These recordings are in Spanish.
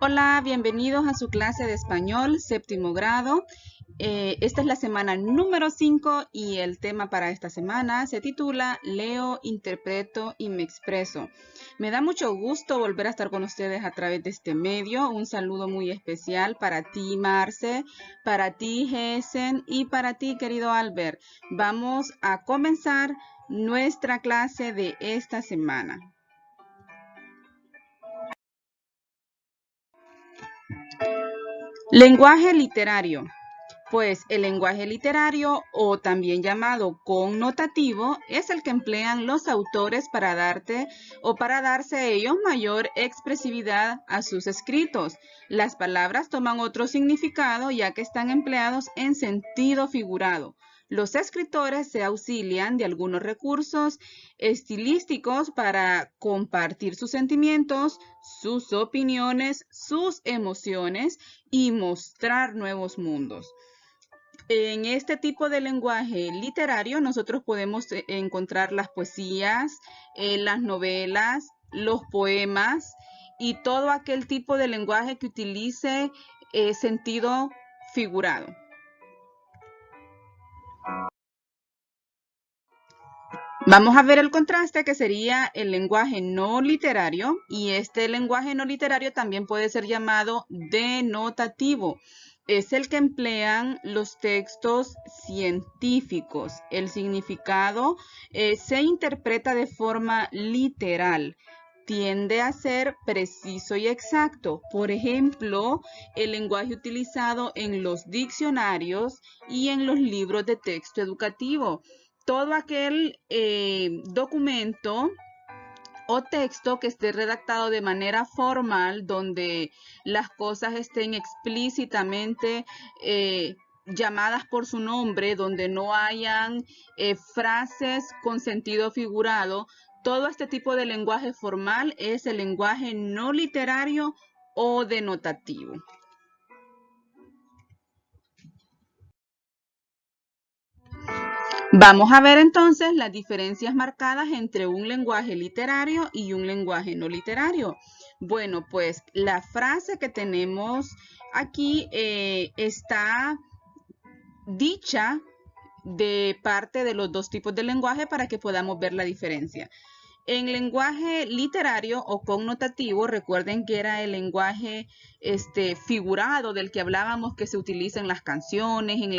Hola, bienvenidos a su clase de español, séptimo grado. Esta es la semana número 5 y el tema para esta semana se titula Leo, interpreto y me expreso. Me da mucho gusto volver a estar con ustedes a través de este medio. Un saludo muy especial para ti, Marce, para ti, Gessen, y para ti, querido Albert. Vamos a comenzar nuestra clase de esta semana. Lenguaje literario. Pues el lenguaje literario, o también llamado connotativo, es el que emplean los autores para darte o para darse a ellos mayor expresividad a sus escritos. Las palabras toman otro significado ya que están empleados en sentido figurado. Los escritores se auxilian de algunos recursos estilísticos para compartir sus sentimientos, sus opiniones, sus emociones y mostrar nuevos mundos. En este tipo de lenguaje literario nosotros podemos encontrar las poesías, las novelas, los poemas y todo aquel tipo de lenguaje que utilice sentido figurado. Vamos a ver el contraste que sería el lenguaje no literario, y este lenguaje no literario también puede ser llamado denotativo. Es el que emplean los textos científicos. El significado se interpreta de forma literal. Tiende a ser preciso y exacto. Por ejemplo, el lenguaje utilizado en los diccionarios y en los libros de texto educativo. Todo aquel documento o texto que esté redactado de manera formal, donde las cosas estén explícitamente llamadas por su nombre, donde no hayan frases con sentido figurado. Todo este tipo de lenguaje formal es el lenguaje no literario o denotativo. Vamos a ver entonces las diferencias marcadas entre un lenguaje literario y un lenguaje no literario. Bueno, pues la frase que tenemos aquí está dicha de parte de los dos tipos de lenguaje para que podamos ver la diferencia. En lenguaje literario o connotativo, recuerden que era el lenguaje figurado del que hablábamos, que se utiliza en las canciones, en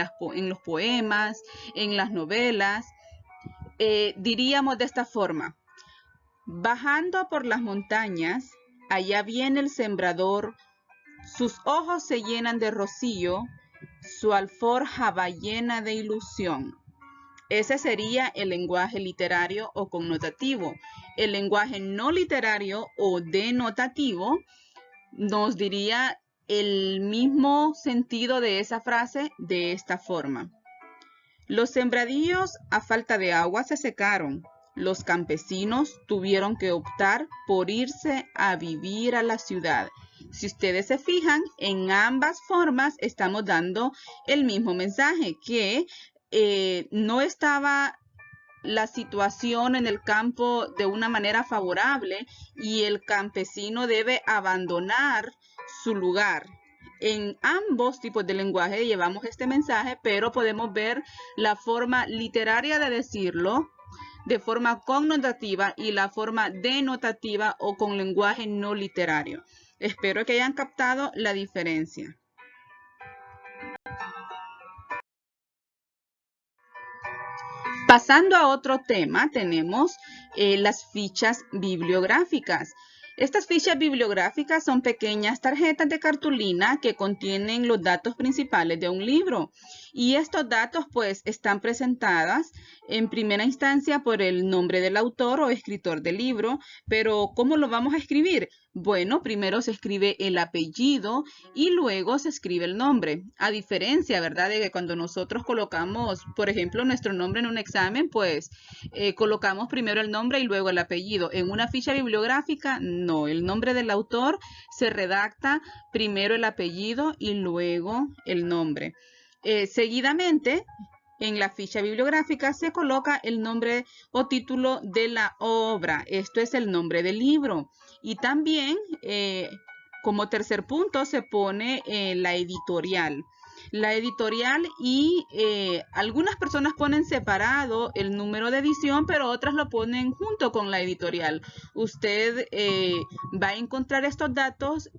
los poemas, en las novelas. Diríamos de esta forma: bajando por las montañas, allá viene el sembrador, sus ojos se llenan de rocío, su alforja va llena de ilusión. Ese sería el lenguaje literario o connotativo. El lenguaje no literario o denotativo nos diría el mismo sentido de esa frase de esta forma: los sembradíos a falta de agua se secaron. Los campesinos tuvieron que optar por irse a vivir a la ciudad. Si ustedes se fijan, en ambas formas estamos dando el mismo mensaje, que no estaba la situación en el campo de una manera favorable y el campesino debe abandonar su lugar. En ambos tipos de lenguaje llevamos este mensaje, pero podemos ver la forma literaria de decirlo de forma connotativa y la forma denotativa o con lenguaje no literario. Espero que hayan captado la diferencia. Pasando a otro tema, tenemos las fichas bibliográficas. Estas fichas bibliográficas son pequeñas tarjetas de cartulina que contienen los datos principales de un libro. Y estos datos pues están presentadas en primera instancia por el nombre del autor o escritor del libro. Pero ¿cómo lo vamos a escribir? Bueno, primero se escribe el apellido y luego se escribe el nombre. A diferencia, ¿verdad?, de que cuando nosotros colocamos, por ejemplo, nuestro nombre en un examen, pues colocamos primero el nombre y luego el apellido. En una ficha bibliográfica, no. El nombre del autor se redacta primero el apellido y luego el nombre. Seguidamente, en la ficha bibliográfica se coloca el nombre o título de la obra. Esto es el nombre del libro. Y también Como tercer punto se pone la editorial. La editorial y algunas personas ponen separado el número de edición, pero otras lo ponen junto con la editorial. Usted va a encontrar estos datos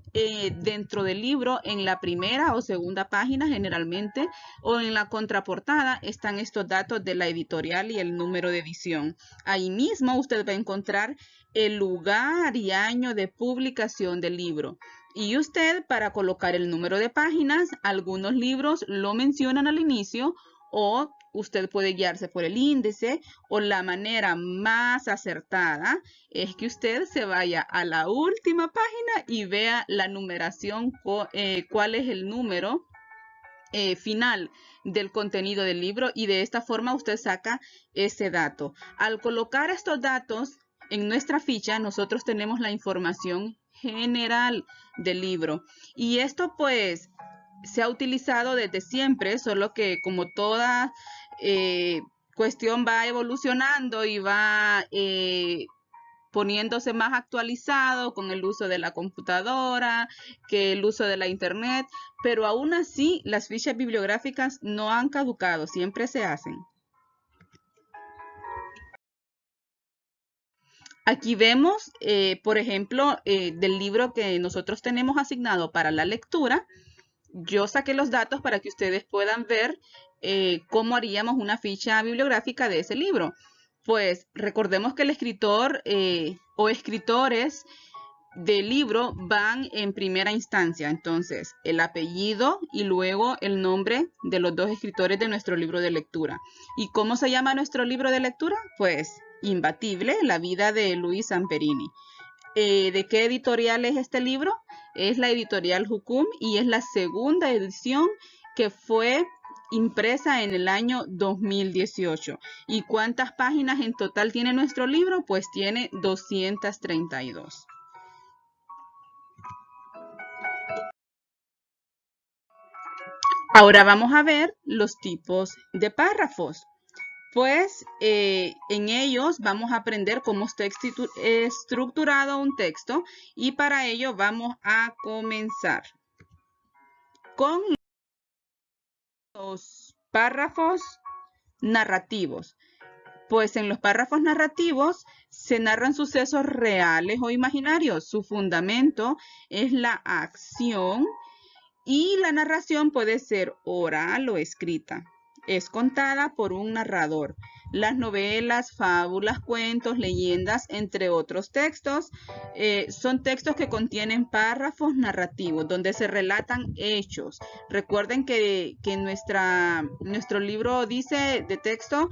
dentro del libro en la primera o segunda página generalmente, o en la contraportada están estos datos de la editorial y el número de edición. Ahí mismo usted va a encontrar el lugar y año de publicación del libro. Y usted, para colocar el número de páginas, algunos libros lo mencionan al inicio, o usted puede guiarse por el índice, o la manera más acertada es que usted se vaya a la última página y vea la numeración, cuál es el número final del contenido del libro, y de esta forma usted saca ese dato. Al colocar estos datos en nuestra ficha, nosotros tenemos la información general del libro, y esto pues se ha utilizado desde siempre, solo que como toda cuestión va evolucionando y va poniéndose más actualizado con el uso de la computadora, que el uso de la internet, pero aún así las fichas bibliográficas no han caducado, siempre se hacen. Aquí vemos, por ejemplo, del libro que nosotros tenemos asignado para la lectura. Yo saqué los datos para que ustedes puedan ver cómo haríamos una ficha bibliográfica de ese libro. Pues recordemos que el escritor o escritores del libro van en primera instancia. Entonces, el apellido y luego el nombre de los dos escritores de nuestro libro de lectura. ¿Y cómo se llama nuestro libro de lectura? Pues Imbatible, la vida de Luis Zamperini. ¿De qué editorial es este libro? Es la editorial Jucum y es la segunda edición que fue impresa en el año 2018. ¿Y cuántas páginas en total tiene nuestro libro? Pues tiene 232. Ahora vamos a ver los tipos de párrafos. Pues en ellos vamos a aprender cómo está estructurado un texto, y para ello vamos a comenzar con los párrafos narrativos. Pues en los párrafos narrativos se narran sucesos reales o imaginarios. Su fundamento es la acción y la narración puede ser oral o escrita. Es contada por un narrador. Las novelas, fábulas, cuentos, leyendas, entre otros textos, son textos que contienen párrafos narrativos donde se relatan hechos. Recuerden que nuestro libro dice de texto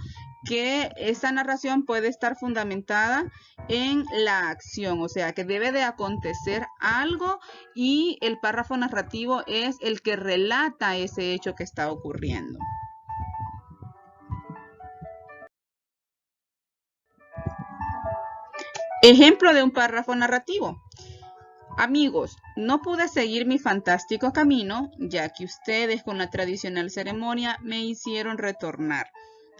que esa narración puede estar fundamentada en la acción, o sea que debe de acontecer algo y el párrafo narrativo es el que relata ese hecho que está ocurriendo. Ejemplo de un párrafo narrativo. Amigos, no pude seguir mi fantástico camino, ya que ustedes con la tradicional ceremonia me hicieron retornar.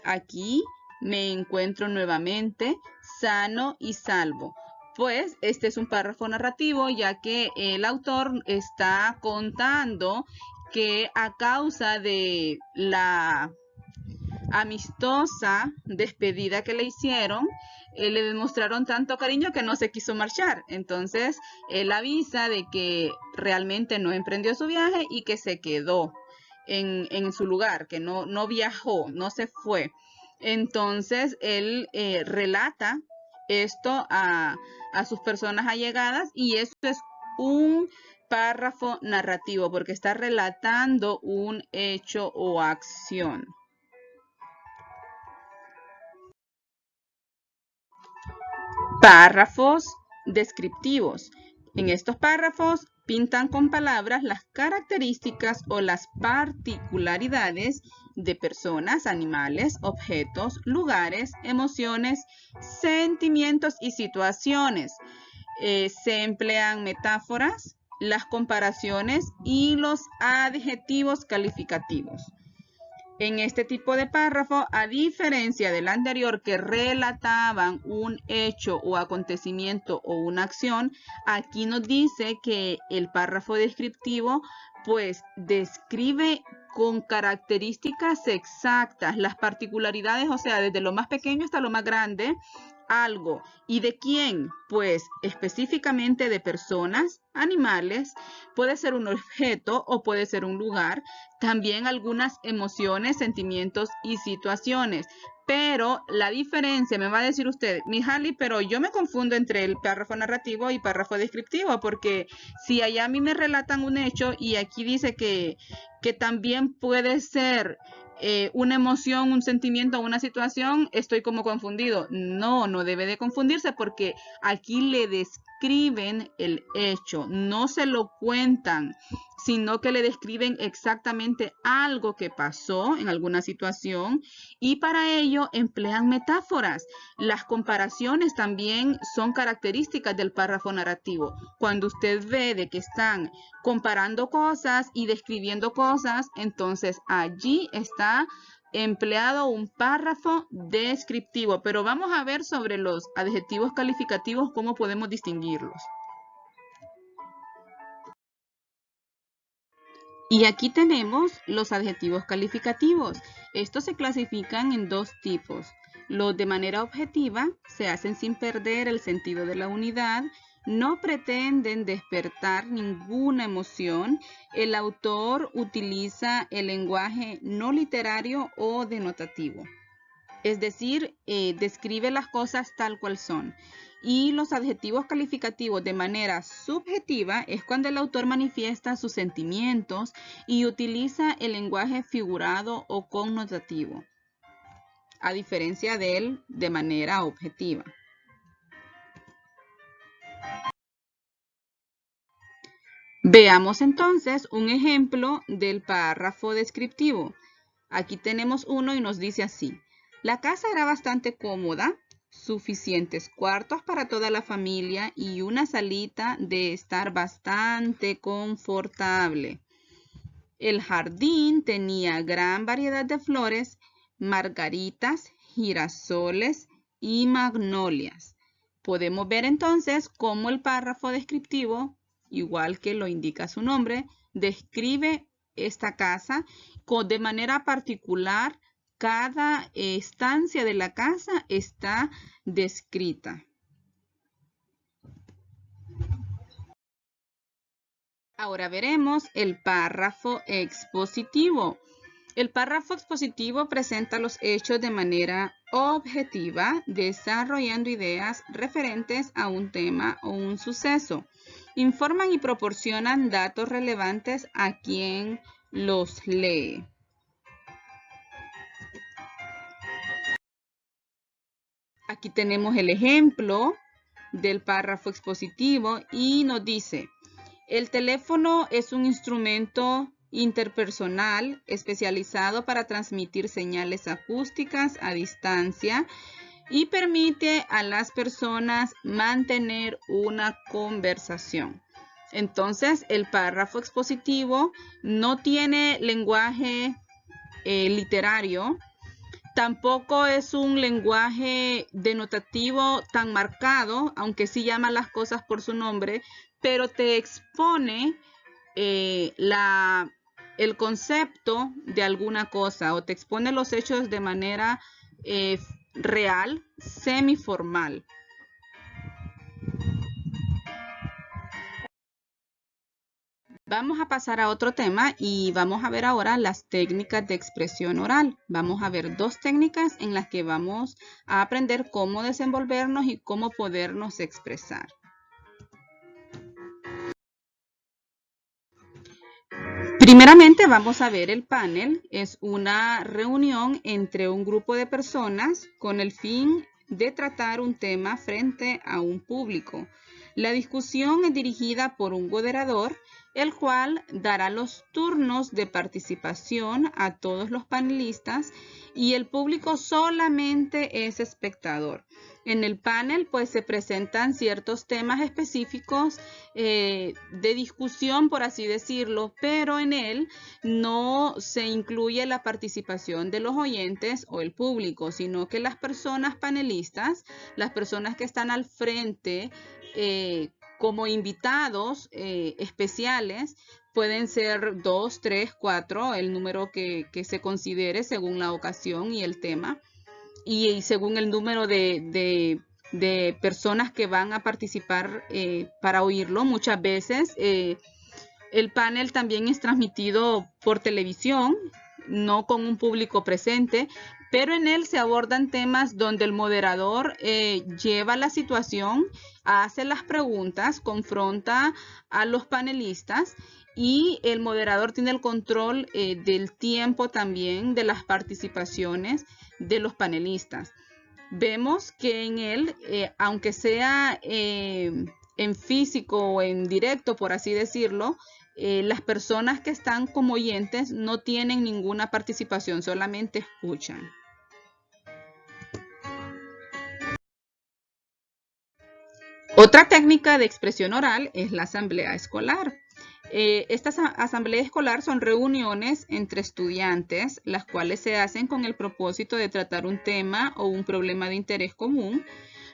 Aquí me encuentro nuevamente sano y salvo. Pues este es un párrafo narrativo, ya que el autor está contando que a causa de la amistosa despedida que le hicieron, le demostraron tanto cariño que no se quiso marchar. Entonces él avisa de que realmente no emprendió su viaje y que se quedó en su lugar, que no viajó, no se fue. Entonces él relata esto a sus personas allegadas, y eso es un párrafo narrativo porque está relatando un hecho o acción. Párrafos descriptivos. En estos párrafos pintan con palabras las características o las particularidades de personas, animales, objetos, lugares, emociones, sentimientos y situaciones. Se emplean metáforas, las comparaciones y los adjetivos calificativos. En este tipo de párrafo, a diferencia del anterior que relataban un hecho o acontecimiento o una acción, aquí nos dice que el párrafo descriptivo pues describe con características exactas las particularidades, o sea, desde lo más pequeño hasta lo más grande, algo. ¿Y de quién? Pues específicamente de personas, animales, puede ser un objeto o puede ser un lugar, también algunas emociones, sentimientos y situaciones. Pero la diferencia, me va a decir usted, Mihaly, pero yo me confundo entre el párrafo narrativo y párrafo descriptivo, porque si allá a mí me relatan un hecho y aquí dice que también puede ser una emoción, un sentimiento, una situación, estoy como confundido. No, no debe de confundirse porque aquí le describen el hecho, no se lo cuentan, sino que le describen exactamente algo que pasó en alguna situación y para ello emplean metáforas. Las comparaciones también son características del párrafo narrativo. Cuando usted ve de que están comparando cosas y describiendo cosas, entonces allí está empleado un párrafo descriptivo. Pero vamos a ver sobre los adjetivos calificativos cómo podemos distinguirlos. Y aquí tenemos los adjetivos calificativos. Estos se clasifican en dos tipos. Los de manera objetiva se hacen sin perder el sentido de la unidad, no pretenden despertar ninguna emoción. El autor utiliza el lenguaje no literario o denotativo. Es decir, describe las cosas tal cual son. Y los adjetivos calificativos de manera subjetiva es cuando el autor manifiesta sus sentimientos y utiliza el lenguaje figurado o connotativo, a diferencia de él de manera objetiva. Veamos entonces un ejemplo del párrafo descriptivo. Aquí tenemos uno y nos dice así. La casa era bastante cómoda, suficientes cuartos para toda la familia y una salita de estar bastante confortable. El jardín tenía gran variedad de flores, margaritas, girasoles y magnolias. Podemos ver entonces cómo el párrafo descriptivo, igual que lo indica su nombre, describe esta casa de manera particular. Cada estancia de la casa está descrita. Ahora veremos el párrafo expositivo. El párrafo expositivo presenta los hechos de manera objetiva, desarrollando ideas referentes a un tema o un suceso. Informan y proporcionan datos relevantes a quien los lee. Aquí tenemos el ejemplo del párrafo expositivo y nos dice, el teléfono es un instrumento interpersonal especializado para transmitir señales acústicas a distancia y permite a las personas mantener una conversación. Entonces, el párrafo expositivo no tiene lenguaje literario, tampoco es un lenguaje denotativo tan marcado, aunque sí llama las cosas por su nombre, pero te expone el concepto de alguna cosa o te expone los hechos de manera real, semiformal. Vamos a pasar a otro tema y vamos a ver ahora las técnicas de expresión oral. Vamos a ver dos técnicas en las que vamos a aprender cómo desenvolvernos y cómo podernos expresar. Primeramente vamos a ver el panel. Es una reunión entre un grupo de personas con el fin de tratar un tema frente a un público. La discusión es dirigida por un moderador el cual dará los turnos de participación a todos los panelistas y el público solamente es espectador. En el panel pues se presentan ciertos temas específicos de discusión, por así decirlo, pero en él no se incluye la participación de los oyentes o el público, sino que las personas panelistas, las personas que están al frente como invitados especiales, pueden ser 2, 3, 4, el número que se considere según la ocasión y el tema, y según el número de personas que van a participar para oírlo. Muchas veces el panel también es transmitido por televisión, no con un público presente, pero en él se abordan temas donde el moderador lleva la situación, hace las preguntas, confronta a los panelistas y el moderador tiene el control del tiempo también de las participaciones de los panelistas. Vemos que en él, aunque sea en físico o en directo, por así decirlo, las personas que están como oyentes no tienen ninguna participación, solamente escuchan. Otra técnica de expresión oral es la asamblea escolar. Estas asambleas escolares son reuniones entre estudiantes, las cuales se hacen con el propósito de tratar un tema o un problema de interés común.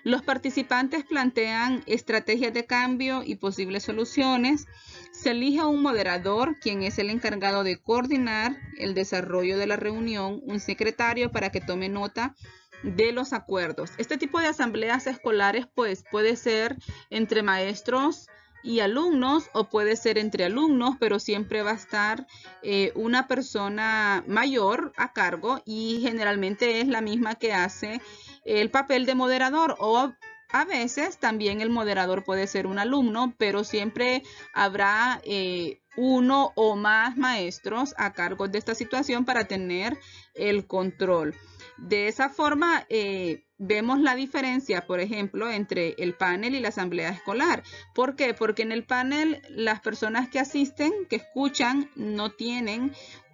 Los participantes plantean estrategias de cambio y posibles soluciones. Se elige un moderador, quien es el encargado de coordinar el desarrollo de la reunión, un secretario para que tome nota de los acuerdos. Este tipo de asambleas escolares pues puede ser entre maestros y alumnos o puede ser entre alumnos, pero siempre va a estar una persona mayor a cargo y generalmente es la misma que hace el papel de moderador, o a veces también el moderador puede ser un alumno, pero siempre habrá uno o más maestros a cargo de esta situación para tener el control. De esa forma, vemos la diferencia, por ejemplo, entre el panel y la asamblea escolar. ¿Por qué? Porque en el panel las personas que asisten, que escuchan, no tienen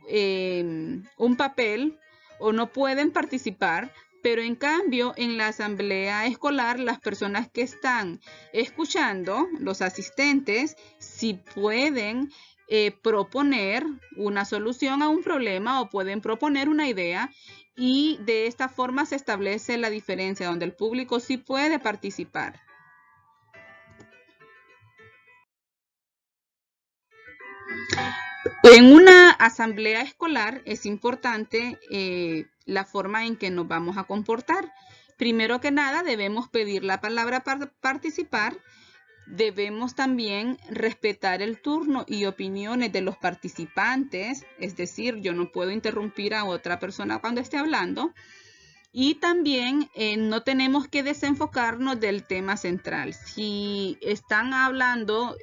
un papel o no pueden participar, pero en cambio en la asamblea escolar las personas que están escuchando, los asistentes, sí pueden proponer una solución a un problema o pueden proponer una idea, y de esta forma se establece la diferencia donde el público sí puede participar. En una asamblea escolar es importante la forma en que nos vamos a comportar. Primero que nada, debemos pedir la palabra para participar. Debemos también respetar el turno y opiniones de los participantes, es decir, yo no puedo interrumpir a otra persona cuando esté hablando. Y también no tenemos que desenfocarnos del tema central. Si están hablando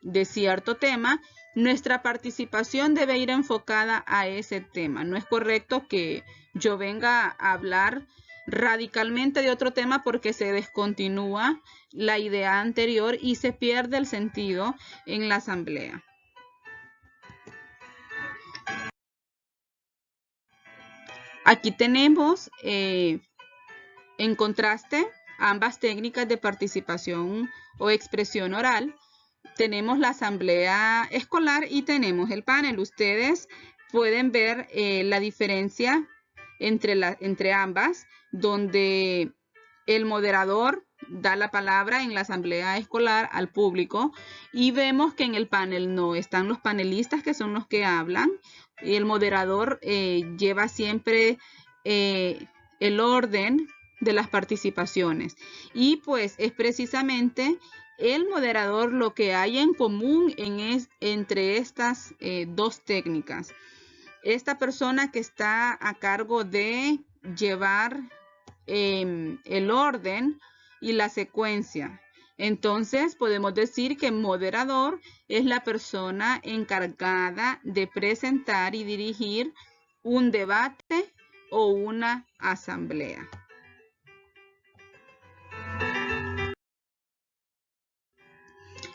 de cierto tema, nuestra participación debe ir enfocada a ese tema. No es correcto que yo venga a hablar radicalmente de otro tema porque se descontinúa la idea anterior y se pierde el sentido en la asamblea. Aquí tenemos en contraste ambas técnicas de participación o expresión oral. Tenemos la asamblea escolar y tenemos el panel. Ustedes pueden ver la diferencia entre ambas, donde el moderador da la palabra en la asamblea escolar al público y vemos que en el panel no están los panelistas, que son los que hablan, y el moderador lleva siempre el orden de las participaciones, y pues es precisamente el moderador lo que hay en común entre estas dos técnicas. Esta persona que está a cargo de llevar el orden y la secuencia. Entonces podemos decir que moderador es la persona encargada de presentar y dirigir un debate o una asamblea.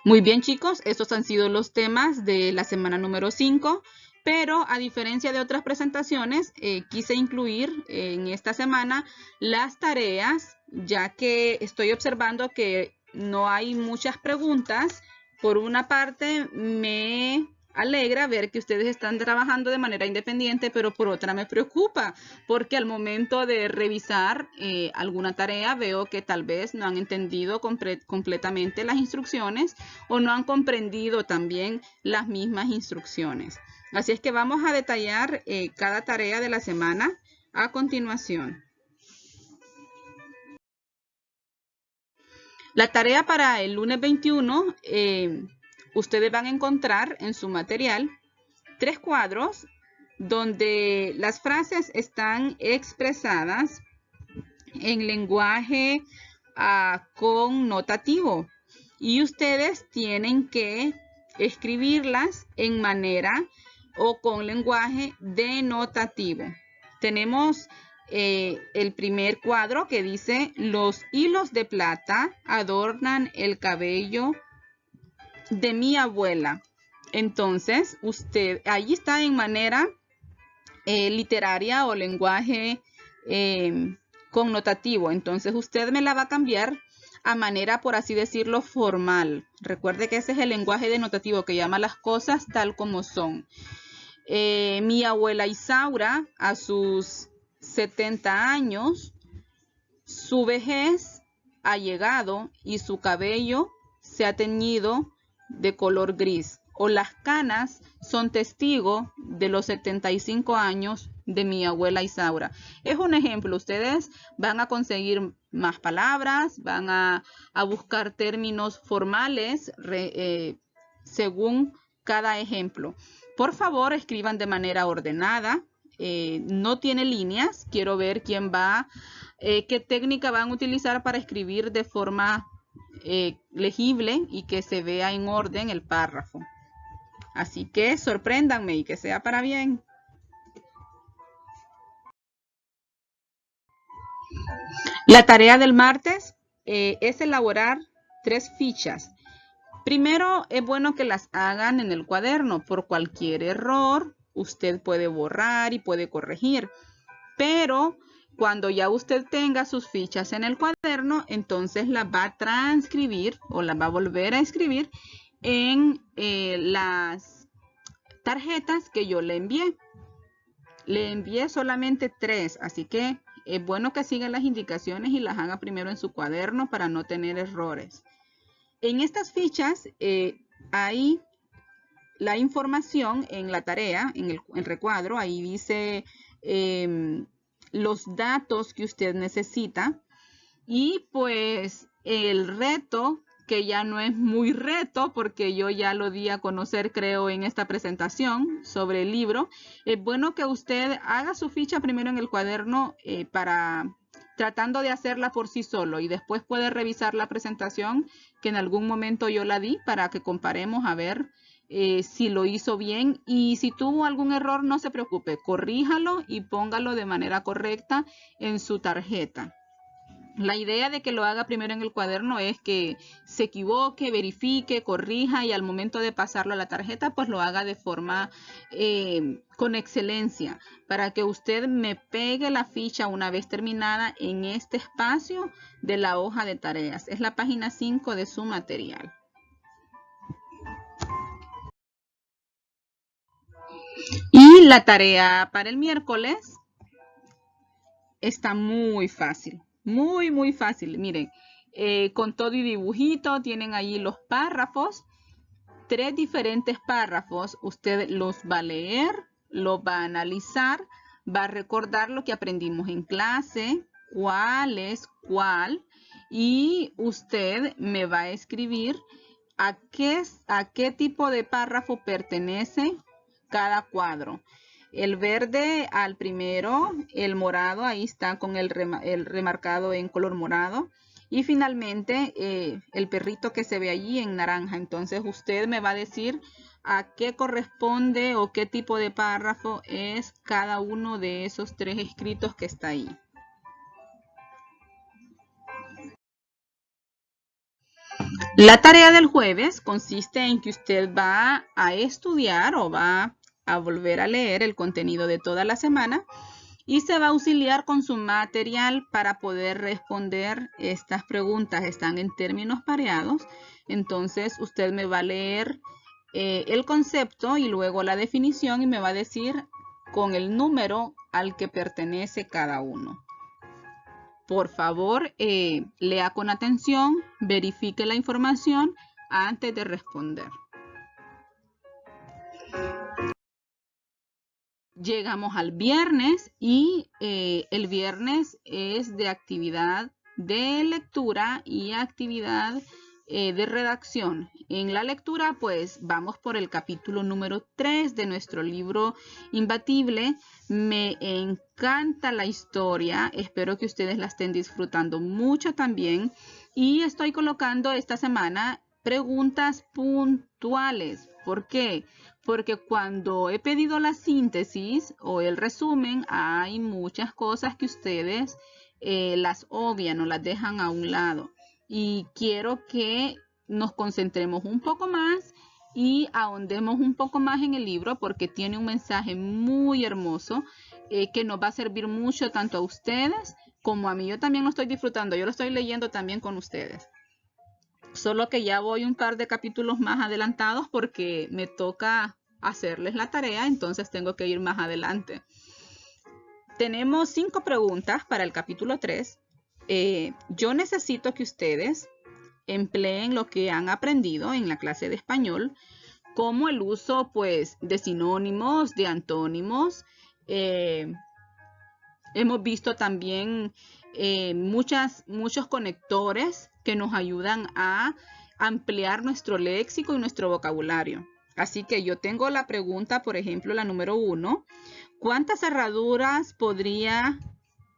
Muy bien, chicos, estos han sido los temas de la semana número 5, pero a diferencia de otras presentaciones, quise incluir en esta semana las tareas, ya que estoy observando que no hay muchas preguntas. Por una parte, me alegra ver que ustedes están trabajando de manera independiente, pero por otra me preocupa, porque al momento de revisar alguna tarea veo que tal vez no han entendido completamente las instrucciones o no han comprendido también las mismas instrucciones. Así es que vamos a detallar cada tarea de la semana a continuación. La tarea para el lunes 21, ustedes van a encontrar en su material 3 cuadros donde las frases están expresadas en lenguaje connotativo y ustedes tienen que escribirlas en manera o con lenguaje denotativo. Tenemos el primer cuadro que dice: los hilos de plata adornan el cabello de mi abuela. Entonces, allí está en manera literaria o lenguaje connotativo. Entonces, usted me la va a cambiar a manera, por así decirlo, formal. Recuerde que ese es el lenguaje denotativo que llama las cosas tal como son. Mi abuela Isaura, a sus 70 años, su vejez ha llegado y su cabello se ha teñido de color gris, o las canas son testigo de los 75 años de mi abuela Isaura. Es un ejemplo. Ustedes van a conseguir más palabras, van a buscar términos formales según cada ejemplo. Por favor, escriban de manera ordenada. No tiene líneas. Quiero ver qué técnica van a utilizar para escribir de forma legible y que se vea en orden el párrafo. Así que sorpréndanme y que sea para bien. La tarea del martes es elaborar 3 fichas. Primero, es bueno que las hagan en el cuaderno. Por cualquier error, usted puede borrar y puede corregir. Pero cuando ya usted tenga sus fichas en el cuaderno, entonces las va a transcribir o las va a volver a escribir en las tarjetas que yo le envié. Le envié solamente 3, así que es bueno que sigan las indicaciones y las haga primero en su cuaderno para no tener errores. En estas fichas hay la información en la tarea, en el recuadro. Ahí dice los datos que usted necesita. Y pues el reto, que ya no es muy reto porque yo ya lo di a conocer, creo, en esta presentación sobre el libro. Es bueno que usted haga su ficha primero en el cuaderno tratando de hacerla por sí solo, y después puede revisar la presentación que en algún momento yo la di para que comparemos a ver si lo hizo bien, y si tuvo algún error no se preocupe, corríjalo y póngalo de manera correcta en su tarjeta. La idea de que lo haga primero en el cuaderno es que se equivoque, verifique, corrija y al momento de pasarlo a la tarjeta pues lo haga de forma con excelencia, para que usted me pegue la ficha una vez terminada en este espacio de la hoja de tareas. Es la página 5 de su material. Y la tarea para el miércoles está muy fácil. Muy fácil. Miren, con todo y dibujito tienen ahí los párrafos. 3 diferentes párrafos. Usted los va a leer, los va a analizar, va a recordar lo que aprendimos en clase, cuál es cuál, y usted me va a escribir a qué tipo de párrafo pertenece cada cuadro. El verde al primero, el morado ahí está con el remarcado en color morado, y finalmente el perrito que se ve allí en naranja. Entonces usted me va a decir a qué corresponde o qué tipo de párrafo es cada uno de esos 3 escritos que está ahí. La tarea del jueves consiste en que usted va a estudiar o va a volver a leer el contenido de toda la semana y se va a auxiliar con su material para poder responder estas preguntas. Están en términos pareados, entonces usted me va a leer el concepto y luego la definición y me va a decir con el número al que pertenece cada uno. Por favor, lea con atención, verifique la información antes de responder. Llegamos al viernes y el viernes es de actividad de lectura y actividad de redacción. En la lectura, pues vamos por el capítulo número 3 de nuestro libro Imbatible. Me encanta la historia, espero que ustedes la estén disfrutando mucho también. Y estoy colocando esta semana preguntas puntuales. ¿Por qué? Porque cuando he pedido la síntesis o el resumen, hay muchas cosas que ustedes las obvian o las dejan a un lado. Y quiero que nos concentremos un poco más y ahondemos un poco más en el libro porque tiene un mensaje muy hermoso que nos va a servir mucho tanto a ustedes como a mí. Yo también lo estoy disfrutando, yo lo estoy leyendo también con ustedes. Solo que ya voy un par de capítulos más adelantados porque me toca hacerles la tarea, entonces tengo que ir más adelante. Tenemos 5 preguntas para el capítulo 3. Yo necesito que ustedes empleen lo que han aprendido en la clase de español, como el uso pues de sinónimos, de antónimos. Hemos visto también muchos conectores que nos ayudan a ampliar nuestro léxico y nuestro vocabulario. Así que yo tengo la pregunta, por ejemplo, la número 1. ¿Cuántas cerraduras podría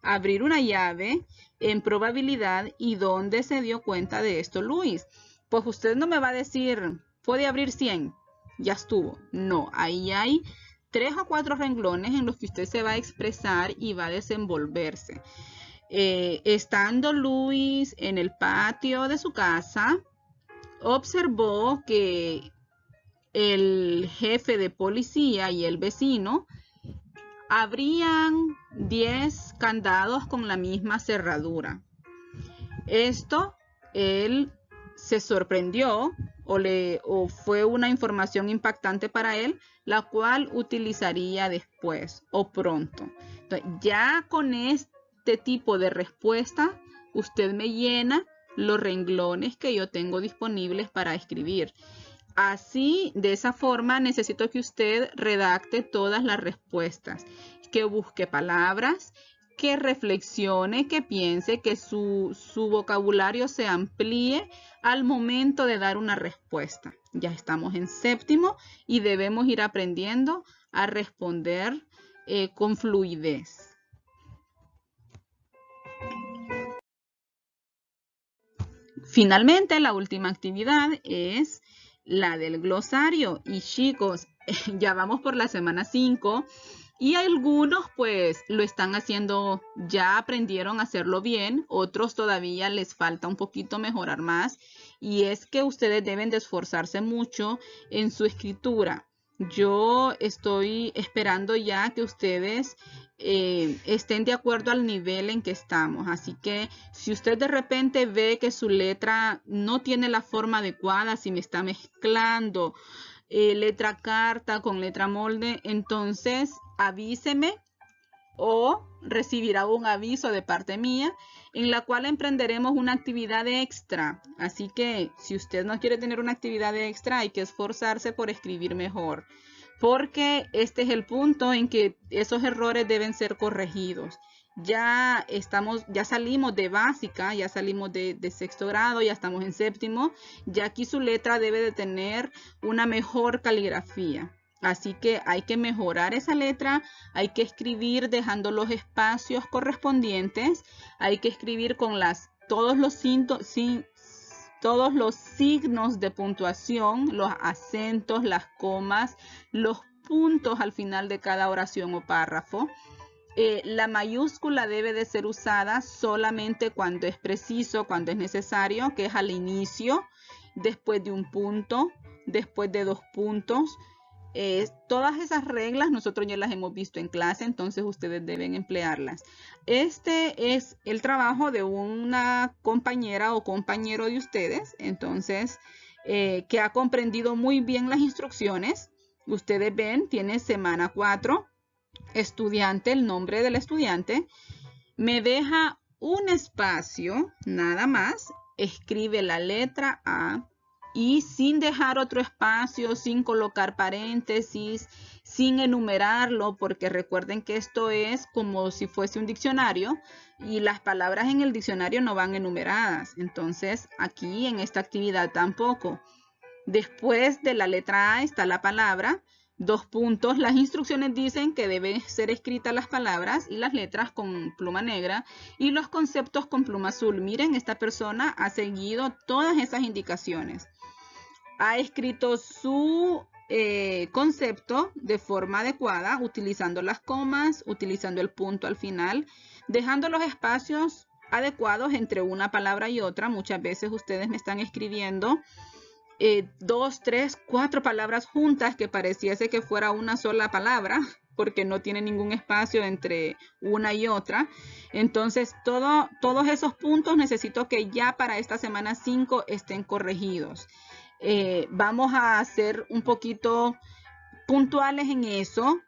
abrir una llave en probabilidad y dónde se dio cuenta de esto Luis? Pues usted no me va a decir, puede abrir 100, ya estuvo. No, ahí hay 3 o 4 renglones en los que usted se va a expresar y va a desenvolverse. Estando Luis en el patio de su casa, observó que el jefe de policía y el vecino abrían 10 candados con la misma cerradura. Esto él se sorprendió o fue una información impactante para él, la cual utilizaría después o pronto. Entonces, ya con este tipo de respuesta, usted me llena los renglones que yo tengo disponibles para escribir. Así, de esa forma, necesito que usted redacte todas las respuestas, que busque palabras, que reflexione, que piense, que su vocabulario se amplíe al momento de dar una respuesta. Ya estamos en 7º y debemos ir aprendiendo a responder con fluidez. Finalmente, la última actividad es la del glosario. Y chicos, ya vamos por la semana 5 y algunos pues lo están haciendo, ya aprendieron a hacerlo bien, otros todavía les falta un poquito mejorar más. Y es que ustedes deben de esforzarse mucho en su escritura. Yo estoy esperando ya que ustedes estén de acuerdo al nivel en que estamos. Así que si usted de repente ve que su letra no tiene la forma adecuada, si me está mezclando letra carta con letra molde, entonces avíseme o recibirá un aviso de parte mía en la cual emprenderemos una actividad extra. Así que si usted no quiere tener una actividad extra, hay que esforzarse por escribir mejor, porque este es el punto en que esos errores deben ser corregidos. Ya salimos de básica, ya salimos de 6º grado, ya estamos en 7º, ya aquí su letra debe de tener una mejor caligrafía. Así que hay que mejorar esa letra, hay que escribir dejando los espacios correspondientes, hay que escribir con todos los signos de puntuación, los acentos, las comas, los puntos al final de cada oración o párrafo. La mayúscula debe de ser usada solamente cuando es preciso, cuando es necesario, que es al inicio, después de un punto, después de 2 puntos. Todas esas reglas nosotros ya las hemos visto en clase, entonces ustedes deben emplearlas. Este es el trabajo de una compañera o compañero de ustedes, entonces, que ha comprendido muy bien las instrucciones. Ustedes ven, tiene semana 4. Estudiante, el nombre del estudiante, me deja un espacio, nada más, escribe la letra A y sin dejar otro espacio, sin colocar paréntesis, sin enumerarlo, porque recuerden que esto es como si fuese un diccionario y las palabras en el diccionario no van enumeradas. Entonces, aquí en esta actividad tampoco. Después de la letra A está la palabra, 2 puntos. Las instrucciones dicen que deben ser escritas las palabras y las letras con pluma negra y los conceptos con pluma azul. Miren, esta persona ha seguido todas esas indicaciones. Ha escrito su concepto de forma adecuada, utilizando las comas, utilizando el punto al final, dejando los espacios adecuados entre una palabra y otra. Muchas veces ustedes me están escribiendo 2, 3, 4 palabras juntas que pareciese que fuera una sola palabra porque no tiene ningún espacio entre una y otra. Entonces todos esos puntos necesito que ya para esta semana 5 estén corregidos. Vamos a ser un poquito puntuales en eso.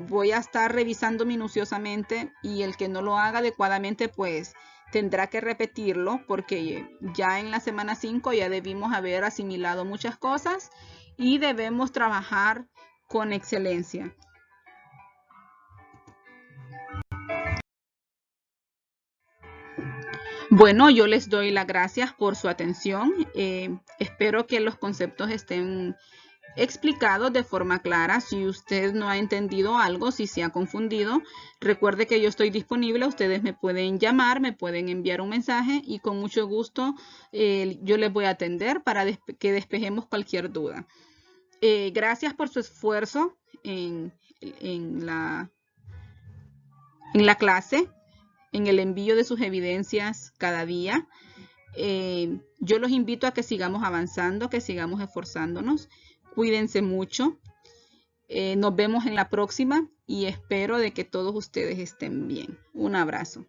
Voy a estar revisando minuciosamente y el que no lo haga adecuadamente pues tendrá que repetirlo porque ya en la semana 5 ya debimos haber asimilado muchas cosas y debemos trabajar con excelencia. Bueno, yo les doy las gracias por su atención. Espero que los conceptos estén explicados de forma clara. Si usted no ha entendido algo, si se ha confundido, recuerde que yo estoy disponible. Ustedes me pueden llamar, me pueden enviar un mensaje y con mucho gusto yo les voy a atender para que despejemos cualquier duda. Gracias por su esfuerzo en la clase, en el envío de sus evidencias cada día. Yo los invito a que sigamos avanzando, que sigamos esforzándonos. Cuídense mucho. Nos vemos en la próxima y espero de que todos ustedes estén bien. Un abrazo.